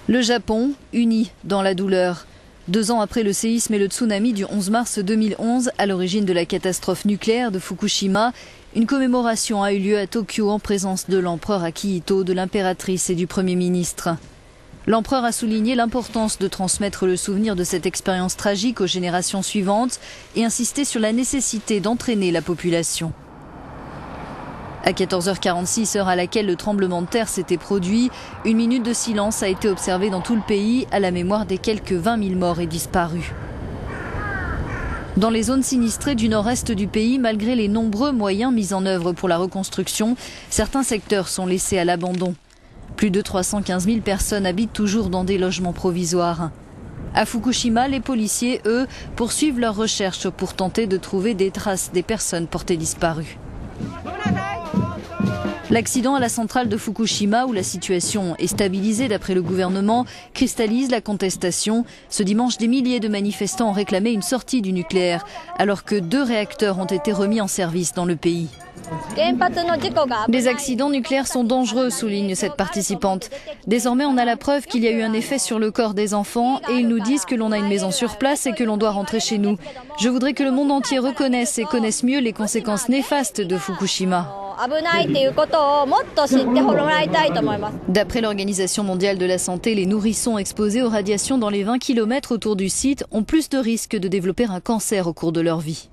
Le Japon, uni dans la douleur. 2 ans après le séisme et le tsunami du 11 mars 2011, à l'origine de la catastrophe nucléaire de Fukushima, une commémoration a eu lieu à Tokyo en présence de l'empereur Akihito, de l'impératrice et du Premier ministre. L'empereur a souligné l'importance de transmettre le souvenir de cette expérience tragique aux générations suivantes et insisté sur la nécessité d'entraîner la population. À 14h46, heure à laquelle le tremblement de terre s'était produit, 1 minute de silence a été observée dans tout le pays à la mémoire des quelques 20 000 morts et disparus. Dans les zones sinistrées du nord-est du pays, malgré les nombreux moyens mis en œuvre pour la reconstruction, certains secteurs sont laissés à l'abandon. Plus de 315 000 personnes habitent toujours dans des logements provisoires. À Fukushima, les policiers, eux, poursuivent leurs recherches pour tenter de trouver des traces des personnes portées disparues. L'accident à la centrale de Fukushima, où la situation est stabilisée d'après le gouvernement, cristallise la contestation. Ce dimanche, des milliers de manifestants ont réclamé une sortie du nucléaire, alors que 2 réacteurs ont été remis en service dans le pays. Les accidents nucléaires sont dangereux, souligne cette participante. Désormais, on a la preuve qu'il y a eu un effet sur le corps des enfants et ils nous disent que l'on a une maison sur place et que l'on doit rentrer chez nous. Je voudrais que le monde entier reconnaisse et connaisse mieux les conséquences néfastes de Fukushima. D'après l'Organisation mondiale de la santé, les nourrissons exposés aux radiations dans les 20 km autour du site ont plus de risques de développer un cancer au cours de leur vie.